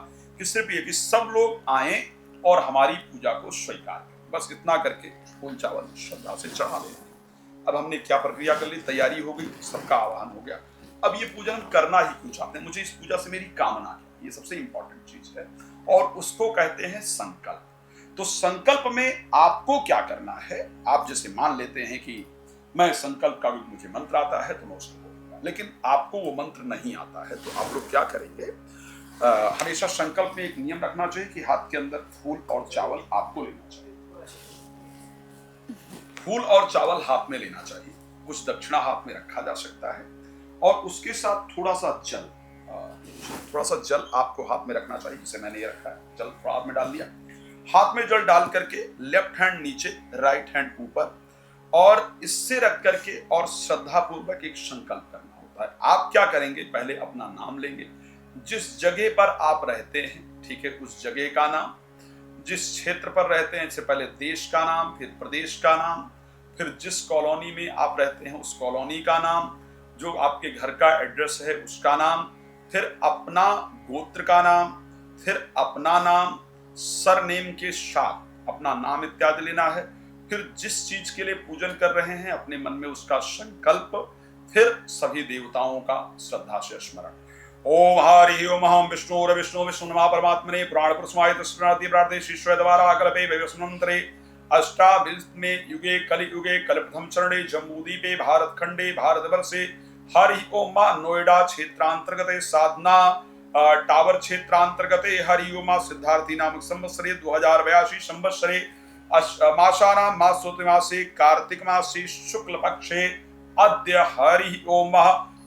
कि सिर्फ ये कि सब लोग आए और हमारी पूजा को स्वीकार करें। बस इतना करके फूल चावल श्रद्धा से चढ़ा दें। अब हमने क्या प्रक्रिया कर ली, तैयारी हो गई, सबका आवाहन हो गया। अब ये पूजन करना ही क्यों चाहते हैं, मुझे इस पूजा से मेरी कामना है, ये सबसे इंपॉर्टेंट चीज है, और उसको कहते हैं संकल्प। तो संकल्प में आपको क्या करना है, आप जैसे मान लेते हैं कि मैं संकल्प का भी मुझे मंत्र आता है तो मैं उसको बोलूंगा, लेकिन आपको वो मंत्र नहीं आता है, तो आप लोग क्या करेंगे, हमेशा संकल्प में एक नियम रखना चाहिए कि हाथ के अंदर फूल और चावल आपको लेना चाहिए। फूल और चावल हाथ में लेना चाहिए, कुछ दक्षिणा हाथ में रखा जा सकता है और उसके साथ थोड़ा सा जल आपको हाथ में रखना चाहिए। जिसे मैंने ये रखा है, जल थोड़ा हाथ में डाल दिया। हाथ में जल डाल करके लेफ्ट हैंड नीचे, राइट हैंड ऊपर, और इससे रख करके और श्रद्धा पूर्वक एक संकल्प करना होता है। आप क्या करेंगे, पहले अपना नाम लेंगे, जिस जगह पर आप रहते हैं, ठीक है, उस जगह का नाम, जिस क्षेत्र पर रहते हैं, इससे पहले देश का नाम, फिर प्रदेश का नाम, फिर जिस कॉलोनी में आप रहते हैं उस कॉलोनी का नाम, जो आपके घर का एड्रेस है उसका नाम, फिर अपना गोत्र का नाम, फिर अपना नाम, सरनेम के साथ अपना नाम इत्यादि लेना है। फिर जिस चीज के लिए पूजन कर रहे हैं अपने मन में उसका संकल्प, फिर सभी देवताओं का श्रद्धा से स्मरण। ओम हरि ओम अहम विष्णु विष्णु विष्णु नमा परमात्मने पुराण पुरुषमाय तस्मृति प्रार्थे शिष्य द्वारा कल्पे वैवस्मंतरे अष्टाविंशमे युगे कलि युगे कल प्रथम चरणे जम्बूद्वीपे भारत खंडे भारतवर्षे हरि ओम नोएडा क्षेत्रांतर्गते साधना टावर क्षेत्रांतर्गते हरि ओम सिद्धार्थी नामक संवत्सरे 2082 संवत्सरे मासानां मासोऽस्ति मासे कार्तिक मासे शुक्ल पक्षे अद्य हरि ओम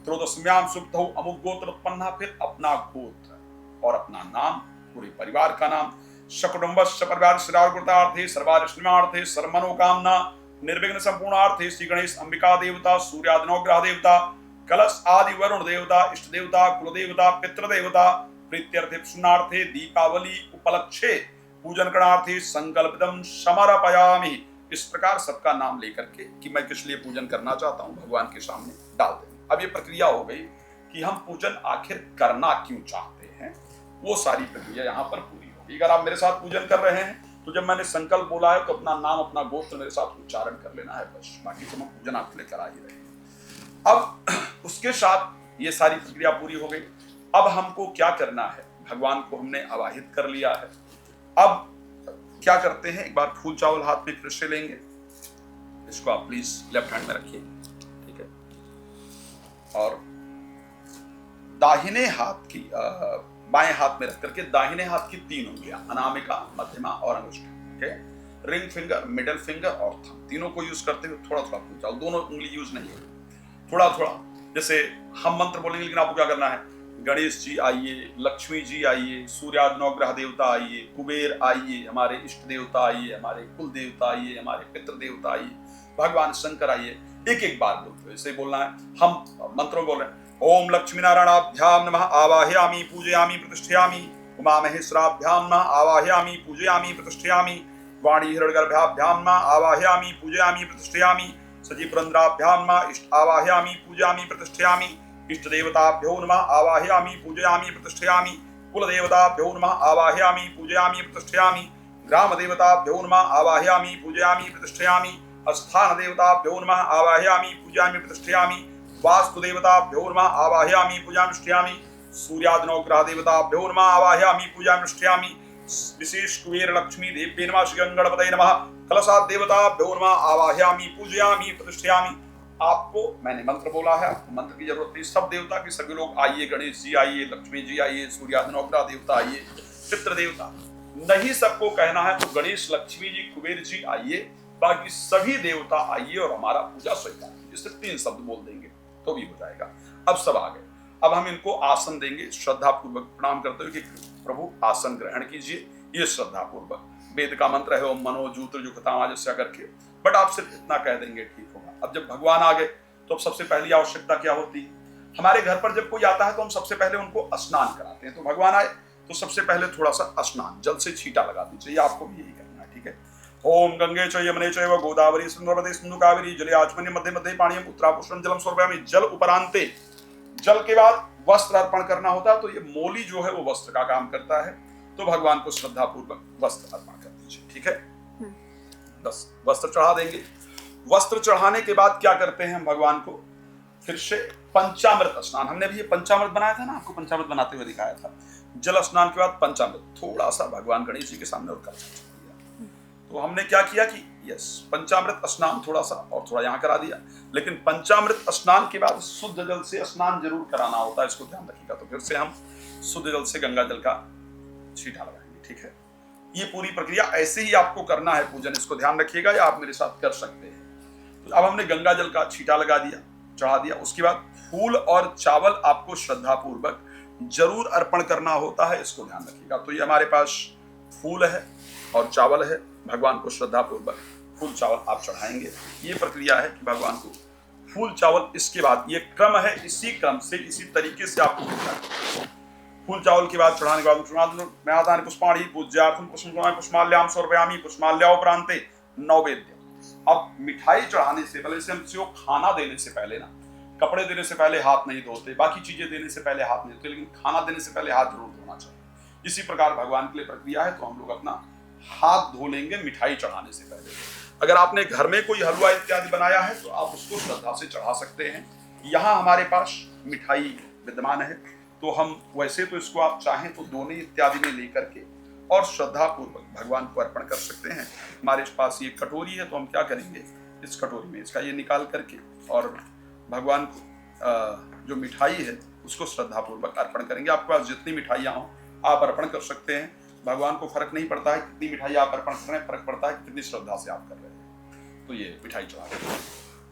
त्रयोदश्याम शुभौ अमुक गोत्र उत्पन्ना। फिर अपना गोत्र और अपना नाम, पूरे परिवार का नाम, सकुटुम्बस्य परिवार श्रीरार्थे सर्वारिष्टमार्थे सर्वमनोकामना निर्विघ्न संपूर्णार्थे श्री गणेश अंबिका देवता सूर्यादि नवग्रह देवता कलश आदि वरुण देवता इष्ट देवता कुल देवता पितृ देवता प्रीत्यर्थे प्रसन्नार्थे दीपावली उपलक्षे पूजन करणार्थे संकल्पितम समर्पयामि। इस प्रकार सबका नाम लेकर के कि मैं किस लिए पूजन करना चाहता हूं भगवान के सामने डाल दें। अब ये प्रक्रिया हो गई कि हम पूजन आखिर करना क्यों चाहते हैं, वो सारी प्रक्रिया यहाँ पर पूरी होगी। अगर आप मेरे साथ पूजन कर रहे हैं तो जब मैंने संकल्प बोला है तो अपना नाम अपना गोत्र मेरे साथ उच्चारण कर लेना है, बस बाकी सब हम पूजन आपके लिए करा ही रहे हैं। अब उसके साथ ये सारी प्रक्रिया पूरी हो गई। अब हमको क्या करना है, भगवान को हमने आवाहित कर लिया है। अब क्या करते हैं, एक बार फूल चावल हाथ में फिर से लेंगे, इसको आप प्लीज लेफ्ट हैंड में रखिए, ठीक है, और दाहिने हाथ की बाएं हाथ में रख करके दाहिने हाथ की 3 उंगलियां, अनामिका, मध्यमा और अंगुष्ठा, ठीक है, रिंग फिंगर, मिडिल फिंगर और थंब, तीनों को यूज करते हुए थोड़ा थोड़ा फूल चावल, दोनों उंगली यूज नहीं होगी, थोड़ा थोड़ा। जैसे हम मंत्र बोलेंगे लेकिन आपको क्या करना है, गणेश जी आइए, लक्ष्मी जी आइए, सूर्यादि नवग्रह देवता आइए, कुबेर आइए, हमारे इष्ट देवता आइए, हमारे कुल देवता आइए, हमारे पितृ देवता आइए, भगवान शंकर आइए, एक एक बार बोलते ऐसे बोलना है। हम मंत्रों बोल रहे हैं, ओम लक्ष्मी नारायणाभ्याम नमः आवाहयामि पूजयामि प्रतिष्ठयामि, उमा महेश्वराभ्याम नमः आवाहयामि पूजयामि प्रतिष्ठयामि, वाणी हिरण्यगर्भाभ्याम नमः आवाहयामि पूजयामि प्रतिष्ठयामि, सजी पुरंदराभ्याम नमः इष्ट आवाहयामि पूजयामि प्रतिष्ठयामि, इष्ट देवताभ्यो नमः आवाहयामि पूजयामि प्रतिष्ठयामि, कुल देवताभ्यो नमः आवाहयामि पूजयामि प्रतिष्ठयामि, ग्राम देवताभ्यो नमः आवाहयामि पूजयामि प्रतिष्ठयामि, स्थान देवताभ्यो नमः आवाहयामि पूजयामि प्रतिष्ठयामि, वास्तु देवताभ्यो नमः आवाहयामि पूजयामि प्रतिष्ठयामि, सूर्यादि नवग्रह देवताभ्यो नमः आवाहयामि पूजयामि प्रतिष्ठयामि, विशेष कुबेर लक्ष्मी देव्ये नमः श्री गणपतये नमः, कलशाद देवताभ्यो नमः आवाहयामि पूजयामि प्रतिष्ठयामि। आपको मैंने मंत्र बोला है, आपको मंत्र की जरूरत नहीं, सब देवता के सभी लोग आइए, गणेश जी आइए, लक्ष्मी जी आइए, सूर्यादि नवग्रह देवता आइए, पितृ देवता नहीं सबको कहना है तो गणेश, लक्ष्मी जी, कुबेर जी आइए, बाकी सभी देवता आइए और हमारा पूजा स्वीकार कीजिए। इससे 3 शब्द बोल देंगे तो भी हो जाएगा। अब सब आ गए, अब हम इनको आसन देंगे, श्रद्धा पूर्वक प्रणाम करते हुए कि प्रभु आसन ग्रहण कीजिए, ये श्रद्धा पूर्वक। वेद का मंत्र है ओम मनो जूत्र जुखतामाजस्य करके, बट आप सिर्फ इतना कह देंगे ठीक होगा। अब जब भगवान आ गए तो अब सबसे पहली आवश्यकता क्या होती है, हमारे घर पर जब कोई आता है तो हम सबसे पहले उनको स्नान कराते हैं। तो भगवान आए तो सबसे पहले थोड़ा सा स्नान जल से छींटा लगा दीजिए, आपको भी यही करना है, ठीक है। ओम गंगे च यमुने चैव गोदावरी नर्मदे सिंधु कावेरी जले आचमन्य मध्ये मध्ये पानीयम उत्तरापुष्पम जलम समर्पयामि। जल उपरांते, जल के बाद वस्त्र अर्पण करना होता है, तो ये मोली जो है वो वस्त्र का काम करता है, तो भगवान को श्रद्धा पूर्वक वस्त्र अर्पण कर दीजिए, ठीक है। बस वस्त्र चढ़ा देंगे। वस्त्र चढ़ाने के बाद क्या करते हैं हम भगवान को, फिर से पंचामृत स्नान, हमने भी ये पंचामृत बनाया था ना, आपको पंचामृत बनाते हुए दिखाया था। जल स्नान के बाद पंचामृत थोड़ा सा भगवान गणेश जी के सामने और कर दिया, तो हमने क्या किया कि यस, पंचामृत स्नान थोड़ा सा और थोड़ा यहाँ करा दिया, लेकिन पंचामृत स्नान के बाद शुद्ध जल से स्नान जरूर कराना होता है, इसको ध्यान रखिएगा। तो फिर से हम शुद्ध जल से गंगा जल का छींटा लगाएंगे, ठीक है। ये पूरी प्रक्रिया ऐसे ही आपको करना है पूजन, इसको ध्यान रखिएगा, या आप मेरे साथ कर सकते हैं। तो अब हमने गंगा जल का छींटा लगा दिया, चढ़ा दिया। उसके बाद फूल और चावल आपको श्रद्धा पूर्वक जरूर अर्पण करना होता है, इसको ध्यान रखिएगा। तो ये हमारे पास फूल है और चावल है, भगवान को श्रद्धा पूर्वक फूल चावल आप चढ़ाएंगे। ये प्रक्रिया है कि भगवान को फूल चावल, इसके बाद ये क्रम है, इसी क्रम से इसी तरीके से आपको करना है। फूल चावल के बाद चढ़ाने के बाद पुष्पाणि पूज्यार्थम पुष्माल्याम समर्पयामि पुष्माल्यापरांते नैवेद्य। अब मिठाई चढ़ाने से पहले, से हम किसी को खाना देने से पहले ना, कपड़े देने से पहले हाथ नहीं धोते, बाकी चीजें देने से पहले हाथ नहीं धोते, लेकिन खाना देने से पहले हाथ जरूर धोना चाहिए। इसी प्रकार भगवान के लिए प्रक्रिया है, तो हम लोग अपना हाथ धो लेंगे मिठाई चढ़ाने से पहले। अगर आपने घर में कोई हलवा इत्यादि बनाया है तो आप उसको श्रद्धा से चढ़ा सकते हैं। यहाँ हमारे पास मिठाई विद्यमान है, तो हम वैसे तो इसको आप चाहें तो दोने इत्यादि में लेकर के और श्रद्धा पूर्वक भगवान को अर्पण कर सकते हैं। हमारे पास ये कटोरी है, तो हम क्या करेंगे, इस कटोरी में इसका ये निकाल करके और भगवान को जो मिठाई है उसको श्रद्धा पूर्वक अर्पण करेंगे। आपके पास जितनी मिठाइयाँ हो आप अर्पण कर सकते हैं। भगवान को फर्क नहीं पड़ता है कितनी मिठाई आप अर्पण कर रहे हैं, फर्क पड़ता है कितनी श्रद्धा से आप कर रहे हैं। तो ये मिठाई चढ़ा करके,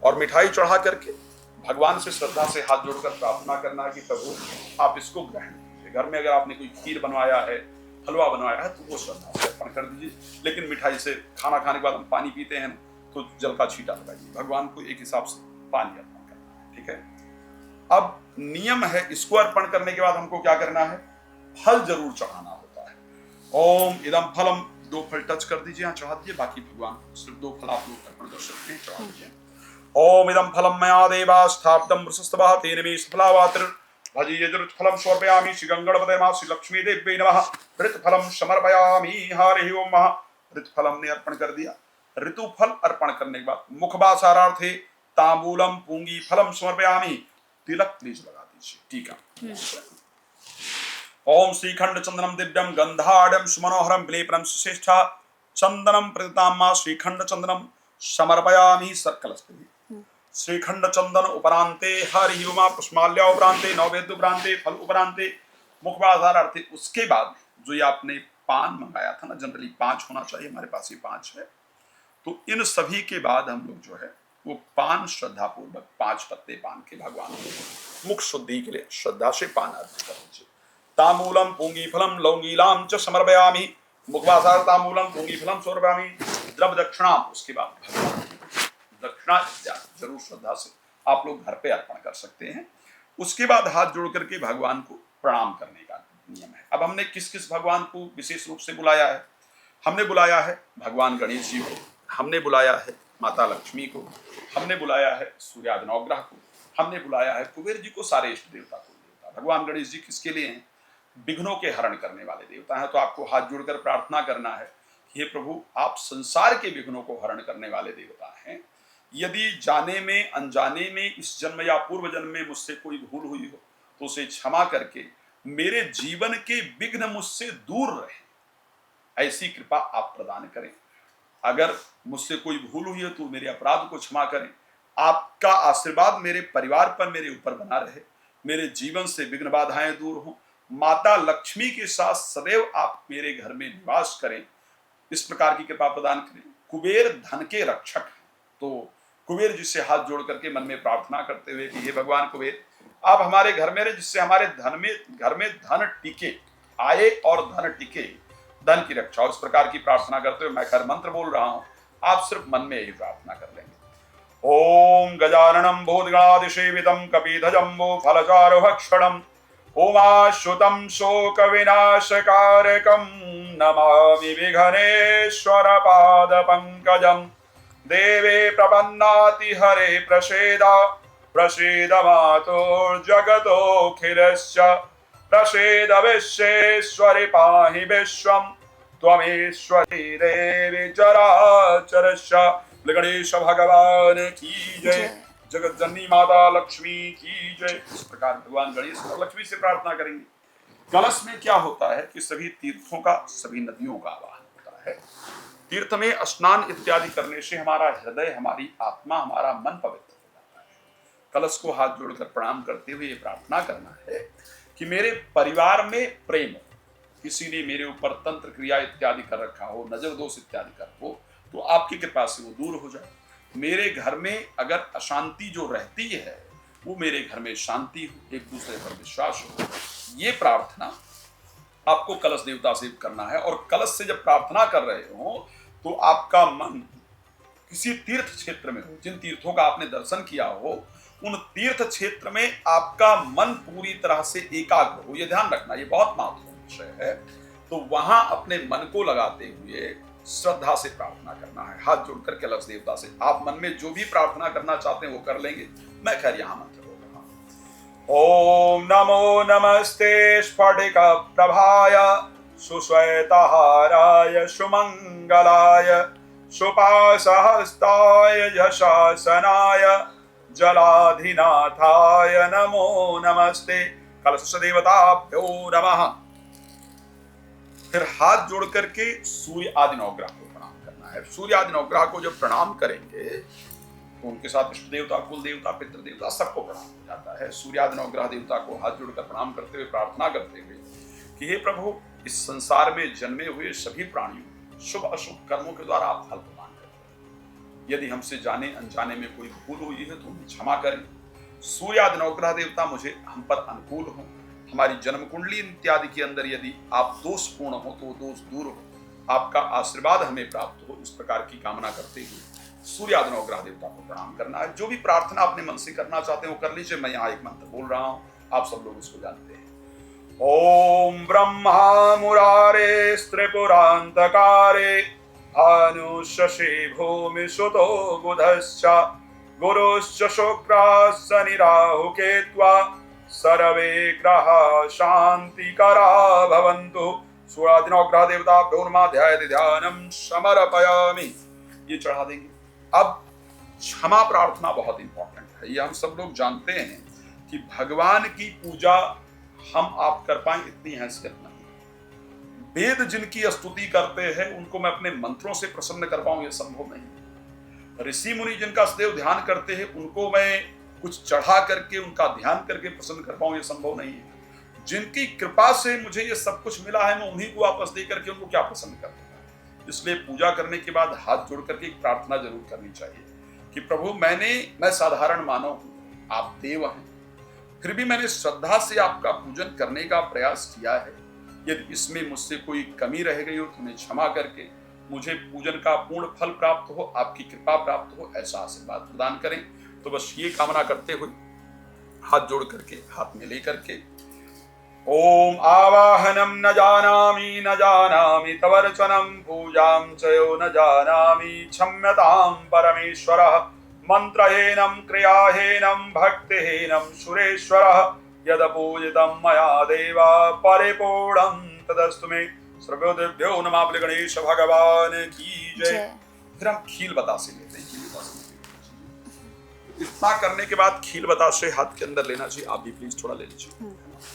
और मिठाई चढ़ा करके भगवान से श्रद्धा से हाथ जोड़कर प्रार्थना करना कि प्रभु आप इसको ग्रहण कीजिए। घर में अगर आपने कोई खीर बनवाया है, हलवा बनवाया है, तो वो श्रद्धा से अर्पण कर दीजिए। लेकिन मिठाई से, खाना खाने के बाद हम पानी पीते हैं तो जल का छींटा लगाइए, भगवान को एक हिसाब से पानी अर्पण करना है, ठीक है। अब नियम है, इसको अर्पण करने के बाद हमको क्या करना है, फल जरूर चढ़ाना होता है। ओम इदम फलम, 2 फल टच कर दीजिए, यहाँ चढ़ा दीजिए। बाकी भगवान सिर्फ 2 फल आप लोग अर्पण कर सकते हैं, चढ़ा दीजिए। ओम इदम फलम मया देवा स्थापितं वृषस्तवः तेन मे सफलावातिर भजी यजुर्फलम समर्पयामि श्री गंगणपतये नमः श्री लक्ष्मी देव्यै नमः ऋतुफलम समर्पयामि हरि ओम महा। ऋतुफलम ने अर्पण कर दिया। ऋतुफल अर्पण करने के बाद मुखवासारार्थे तांबूलम पूंगी फलम समर्पयामि, तिलक प्लीज लगा दीजिए, टीका। ओम श्रीखंड चंदनम दिव्यम गंधाढ़ सुमनोहरम विलेपनम श्रेष्ठा चंदनम प्रतिताम्मा श्रीखंड चंदनम समर्पयामि सकलस्ते। श्रीखंड चंदन उपरांते हरि ओम पुष्माल्या उपरांते नैवेद्य उपरांते फल उपरांते मुखवासारार्थे। उसके बाद जो ये आपने पान मंगाया था ना, जनरली 5 होना चाहिए, हमारे पास ये 5 है। तो इन सभी के बाद हम लोग जो है वो पान श्रद्धा पूर्वक 5 पत्ते पान के भगवान को मुख शुद्धि के लिए श्रद्धा से पान अर्पित कर दीजिए। तांबूलम पूंगी फलम लौंगीलाम च समर्पयामि, मुखवासार तांबूलम पूंगी फलम समर्पयामि, द्रव दक्षिणा। उसके बाद भगवान दक्षिणा जरूर श्रद्धा से आप लोग घर पे अर्पण कर सकते हैं। उसके बाद हाथ जोड़ करके भगवान को प्रणाम करने का नियम है। अब हमने किस किस भगवान को विशेष रूप से बुलाया है, हमने बुलाया है भगवान गणेश जी को, हमने बुलाया है माता लक्ष्मी को, हमने बुलाया है सूर्यादि नवग्रह को, हमने बुलाया है कुबेर जी को, सारे इष्ट देवता को। भगवान गणेश जी किसके लिए हैं, विघ्नों के हरण करने वाले देवता हैं। तो आपको हाथ जोड़कर प्रार्थना करना है कि हे प्रभु आप संसार के विघ्नों को हरण करने वाले देवता हैं। यदि जाने में अनजाने में इस जन्म या पूर्व जन्म में मुझसे कोई भूल हुई हो तो उसे क्षमा करके मेरे जीवन के विघ्न मुझसे दूर रहे, ऐसी कृपा आप प्रदान करें। अगर मुझसे कोई भूल हुई है तो मेरे अपराध को क्षमा करें। आपका आशीर्वाद मेरे परिवार पर, मेरे ऊपर बना रहे, मेरे जीवन से विघ्न बाधाएं दूर हों। माता लक्ष्मी के साथ सदैव आप मेरे घर में निवास करें, इस प्रकार की कृपा प्रदान करें। कुबेर धन के रक्षक हैं, तो कुबेर जी से हाथ जोड़ करके मन में प्रार्थना करते हुए कि हे भगवान कुबेर आप हमारे घर में रहे, जिससे हमारे घर में धन टिके, आए और धन टिके, धन की रक्षा। इस प्रकार की प्रार्थना करते हुए मैं कर मंत्र बोल रहा हूं, आप सिर्फ मन में यही प्रार्थना कर लेंगे। ओम गजाननम भूतगणादिसेवितम कपिध्वजम्बो फलचारुभक्षणम उमाश्रुतं शोक विनाशकारकं नमामि विघ्नेश्वर पाद पंकजं। देवे प्रपन्नाति हरे प्रसीद मातुर्जगतोऽखिलस्य प्रसीद विश्वेश्वरि पाहि विश्वं त्वमेश्वरी देवी चराचरस्य। गणेश भगवान की जय, जगत जननी माता लक्ष्मी की जय। इस प्रकार भगवान गणेश और लक्ष्मी से प्रार्थना करेंगे। कलश में क्या होता है कि सभी तीर्थों का, सभी नदियों का आवाहन होता है। तीर्थ में स्नान इत्यादि करने से हमारा हृदय, हमारी आत्मा, हमारा मन पवित्र हो जाता है। कलश को हाथ जोड़कर प्रणाम करते हुए ये प्रार्थना करना है कि मेरे परिवार में प्रेम हो, किसी ने मेरे ऊपर तंत्र क्रिया इत्यादि कर रखा हो, नजर दोष इत्यादि कर हो, तो आपकी कृपा से वो दूर हो जाए। मेरे घर में अगर अशांति जो रहती है वो मेरे घर में शांति हो, एक दूसरे पर विश्वास हो। ये प्रार्थना आपको कलश देवता से करना है। और कलश से जब प्रार्थना कर रहे हो तो आपका मन किसी तीर्थ क्षेत्र में हो, जिन तीर्थों का आपने दर्शन किया हो, उन तीर्थ क्षेत्र में आपका मन पूरी तरह से एकाग्र हो। ये ध्यान रखना, ये बहुत महत्वपूर्ण विषय है। तो वहां अपने मन को लगाते हुए श्रद्धा से प्रार्थना करना है, हाथ जोड़कर कलश देवता से। आप मन में जो भी प्रार्थना करना चाहते हैं वो कर लेंगे। मैं खैर यहां मंत्र बोल रहा हूं। ओम नमो नमस्ते स्फटिक प्रभाय सुश्वेतहाराय सुमंगलाय सुपासहस्ताय यशासनाय जलाधिनाथाय नमो नमस्ते। कलश देवताभ्यो नमः। फिर हाथ जोड़ करके सूर्य आदि नवग्रह को प्रणाम करना है। सूर्य आदि नवग्रह को जब प्रणाम करेंगे तो उनके साथ इष्ट देवता, कुल देवता, पितृ देवता सबको प्रणाम हो जाता है। सूर्य आदि नवग्रह देवता को हाथ जोड़कर प्रणाम करते हुए प्रार्थना करते हुए कि हे प्रभु, इस संसार में जन्मे हुए सभी प्राणियों शुभ अशुभ कर्मों के द्वारा आप फल प्रदान करते हैं। यदि हमसे जाने अनजाने में कोई भूल हुई है तो उन्हें क्षमा करें। सूर्य आदि नवग्रह देवता मुझे हम पर अनुकूल हो, हमारी जन्म कुंडली इत्यादि के अंदर यदि आप दोषपूर्ण हो तो वो दोष दूर हो, आपका आशीर्वाद हमें प्राप्त हो, इस प्रकार की कामना करते हुए सूर्य आदि नवग्रह देवता को प्रणाम करना है। जो भी प्रार्थना अपने मन से करना चाहते हैं वो कर लीजिए। मैं यहाँ एक मंत्र बोल रहा हूँ, आप सब लोग इसको जानते हैं। ओम ब्रह्मा मुरारे त्रिपुरांतकारे भानुशशि भूमि सुतो बुधश्च गुरुश्च शुक्रः शनि राहु केत्वा सर्वे ग्रहा शांतिकरा भवन्तु। सूर्यादिनवग्रह देवता भ्योर्माध्याय ध्यानम समर्पयामि। ये चढ़ा देंगे। अब क्षमा प्रार्थना बहुत इंपॉर्टेंट है। ये हम सब लोग जानते हैं कि भगवान की पूजा हम आप कर पाए इतनी हैसियत नहीं। वेद जिनकी स्तुति करते हैं उनको मैं अपने मंत्रों से प्रसन्न कर पाऊं, ये संभव नहीं। ऋषि मुनि जिनका सदैव ध्यान करते हैं उनको मैं कुछ चढ़ा करके उनका ध्यान करके प्रसन्न कर पाऊं, ये संभव नहीं है। जिनकी कृपा से मुझे ये सब कुछ मिला है मैं उन्हीं को वापस दे करके उनको क्या प्रसन्न कर दूंगा। इसलिए पूजा करने के बाद हाथ जोड़ करके एक प्रार्थना जरूर करनी चाहिए कि प्रभु, मैं साधारण मानव हूं, आप देव हैं, फिर भी मैंने श्रद्धा से आपका पूजन करने का प्रयास किया है। यदि इसमें मुझसे कोई कमी रह गई हो तो उन्हें क्षमा करके मुझे पूजन का पूर्ण फल प्राप्त हो, आपकी कृपा प्राप्त हो, ऐसा आशीर्वाद प्रदान करें। तो बस ये कामना करते हुए हाथ जोड़ करके हाथ में लेकर के ओम आवाहनम न जानामि तवर्चनम पूजाम चयो न जानामि क्षम्यताम परमेश्वरः मंत्रहीनम क्रियाहीनम भक्तिहीनम सुरेश्वरः यद पूजितं मया देवा परिपूर्णं तदस्तु मे। सर्वदेभ्यो नमः गणेश भगवान की जय। फिर हम खील बतासे लेते हैं। इतना करने के बाद खील बतासे हाथ के अंदर लेना चाहिए। आप भी प्लीज थोड़ा ले लीजिए।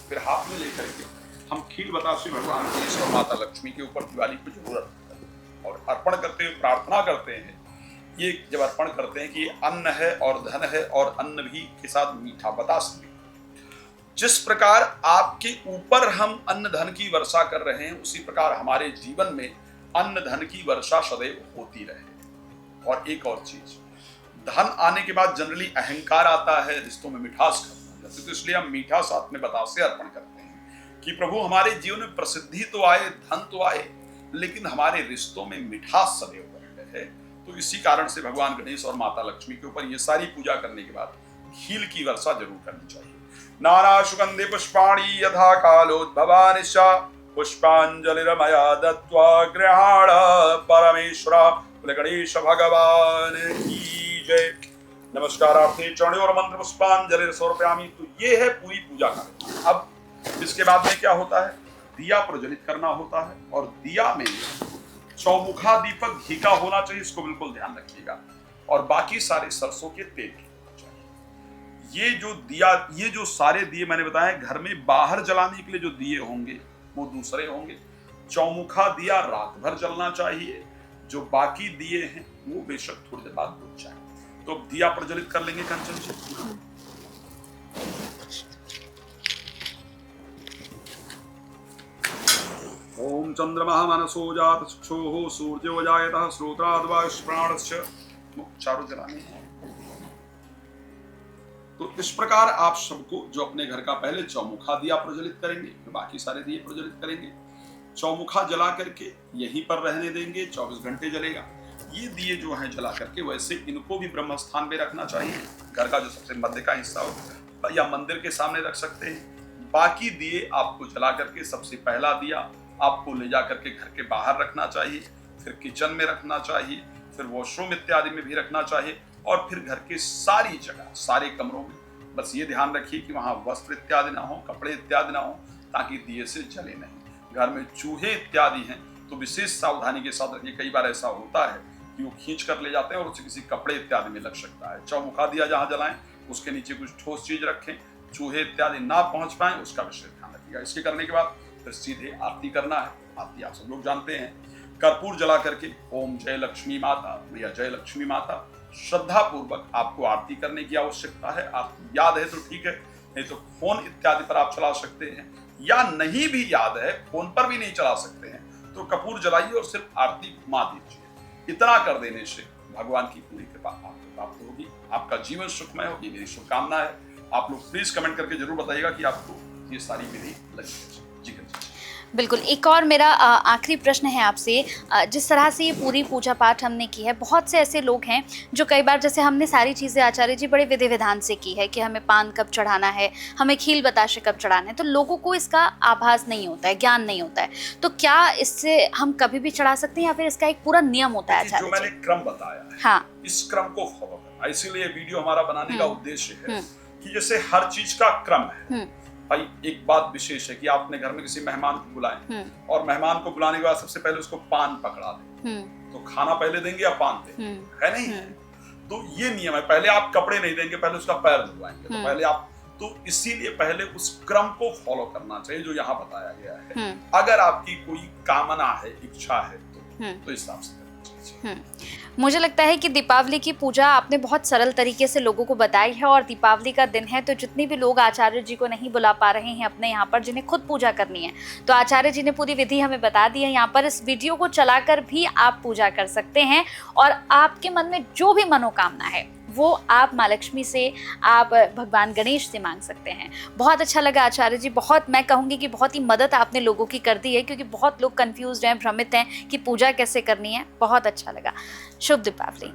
फिर हाथ में लेकर के हम खील बतासे भगवान गणेश और माता लक्ष्मी के ऊपर दिवाली को जरूर अर्पण करते हैं और अर्पण करते हुए प्रार्थना करते हैं। ये जब अर्पण करते हैं कि अन्न है और धन है और अन्न भी के साथ मीठा बतासे। जिस प्रकार आपके ऊपर हम अन्न धन की वर्षा कर रहे हैं उसी प्रकार हमारे जीवन में अन्न धन की वर्षा सदैव होती रहे। और एक और चीज, धन आने के बाद जनरली अहंकार आता है, रिश्तों में मिठास खत्म हो जाती है। तो इसलिए हम मीठा साथ में बतासे अर्पण करते हैं कि प्रभु हमारे जीवन में प्रसिद्धि तो आए, धन तो आए, लेकिन हमारे रिश्तों में मिठास सदैव बने रहे। तो इसी कारण से भगवान गणेश और माता लक्ष्मी के ऊपर ये सारी पूजा करने के बाद खील की वर्षा जरूर करनी चाहिए। नाना सुगंधि पुष्पाणि यथा कालोद्भवानिश्च पुष्पांजलिर्मया दत्त्वा गृहाण परमेश्वर गणेश भगवान की जय। नमस्कार आपके चरणों और मंत्र पुष्पांजलि समर्पयामि। तो ये है पूरी पूजा का। अब इसके बाद में क्या होता है, दिया प्रज्वलित करना होता है और दिया में चौमुखा दीपक घी का होना चाहिए, इसको बिल्कुल ध्यान रखिएगा। और बाकी सारे सरसों के तेल के होना चाहिए। ये जो दिया, ये जो सारे दिए मैंने बताया घर में बाहर जलाने के लिए जो दिए होंगे वो दूसरे होंगे। चौमुखा दिया रात भर जलना चाहिए। जो बाकी दिए हैं वो बेशक थोड़ी देर बाद बुझ जाए। तो अब दिया प्रज्वलित कर लेंगे कंचन जी। ओम चंद्रमा मनसो जात चक्षुः सूर्यो जायतः श्रोत्राद्वायुष्प्राणस्य चारों जलाने हैं। तो इस प्रकार आप सबको जो अपने घर का पहले चौमुखा दिया प्रज्वलित करेंगे, फिर बाकी सारे दिए प्रज्वलित करेंगे। चौमुखा जला करके यहीं पर रहने देंगे, 24 घंटे जलेगा। ये दिए जो हैं जला करके, वैसे इनको भी ब्रह्म स्थान पे रखना चाहिए, घर का जो सबसे मध्य का हिस्सा हो, या मंदिर के सामने रख सकते हैं। बाकी दिए आपको जला करके सबसे पहला दिया आपको ले जा करके घर के बाहर रखना चाहिए, फिर किचन में रखना चाहिए, फिर वॉशरूम इत्यादि में भी रखना चाहिए, और फिर घर के सारी जगह सारे कमरों में। बस ये ध्यान रखिए कि वहां वस्त्र इत्यादि ना हो, कपड़े इत्यादि ना हो, ताकि दिए से जले नहीं। घर में चूहे इत्यादि हैं तो विशेष सावधानी के साथ रखिए। कई बार ऐसा होता है कि वो खींच कर ले जाते हैं और उसे किसी कपड़े इत्यादि में लग सकता है। चौमुखा दिया जहां जलाएं उसके नीचे कुछ ठोस चीज रखें, चूहे इत्यादि ना पहुंच पाए, उसका विशेष ध्यान रखिएगा। इसके करने के बाद फिर सीधे आरती करना है। आरती आप सब लोग जानते हैं, कर्पूर जला करके ओम जय लक्ष्मी माता या जय लक्ष्मी माता श्रद्धा पूर्वक आपको आरती करने की आवश्यकता है। आरती याद है तो ठीक है, नहीं तो फोन इत्यादि पर आप चला सकते हैं, या नहीं भी याद है फोन पर भी नहीं चला सकते हैं तो कपूर जलाइए और सिर्फ आरती घुमा दीजिए। इतना कर देने से भगवान की पूरी कृपा आपको प्राप्त होगी, आपका जीवन सुखमय होगी, मेरी शुभकामना है। आप लोग प्लीज कमेंट करके जरूर बताइएगा कि आपको ये सारी विधि लगी। जी बिल्कुल। एक और मेरा आखिरी प्रश्न है आपसे। जिस तरह से ये पूरी पूजा पाठ हमने की है, बहुत से ऐसे लोग हैं जो कई बार, जैसे हमने सारी चीज़ें आचार्य जी बड़े विधि विधान से की है कि हमें पान कब चढ़ाना है, हमें खील बताशे कब चढ़ाना है, तो लोगों को इसका आभास नहीं होता है, ज्ञान नहीं होता है। तो क्या इससे हम कभी भी चढ़ा सकते हैं या फिर इसका एक पूरा नियम होता है आचार्य जी? जो मैंने क्रम बताया है, हाँ, इस क्रम को फॉलो करना, इसीलिए वीडियो हमारा बनाने का उद्देश्य है कि जैसे हर चीज का क्रम है। भाई एक बात विशेष है कि आप अपने घर में किसी मेहमान को बुलाएं और मेहमान को बुलाने के बाद सबसे पहले उसको पान पकड़ा दें, तो खाना पहले देंगे या पान देंगे? है नहीं? तो ये नियम है। पहले आप कपड़े नहीं देंगे, पहले उसका पैर धुलवाएंगे, तो पहले आप, तो इसीलिए पहले उस क्रम को फॉलो करना चाहिए जो यहाँ बताया गया है। अगर आपकी कोई कामना है, इच्छा है तो इस हिसाब से करना चाहिए। मुझे लगता है कि दीपावली की पूजा आपने बहुत सरल तरीके से लोगों को बताई है, और दीपावली का दिन है तो जितने भी लोग आचार्य जी को नहीं बुला पा रहे हैं अपने यहाँ पर, जिन्हें खुद पूजा करनी है, तो आचार्य जी ने पूरी विधि हमें बता दी है। यहाँ पर इस वीडियो को चलाकर भी आप पूजा कर सकते हैं, और आपके मन में जो भी मनोकामना है वो आप माँ लक्ष्मी से, आप भगवान गणेश से मांग सकते हैं। बहुत अच्छा लगा आचार्य जी, बहुत, मैं कहूँगी कि बहुत ही मदद आपने लोगों की कर दी है, क्योंकि बहुत लोग कंफ्यूज्ड हैं, भ्रमित हैं कि पूजा कैसे करनी है। बहुत अच्छा लगा। शुभ दीपावली।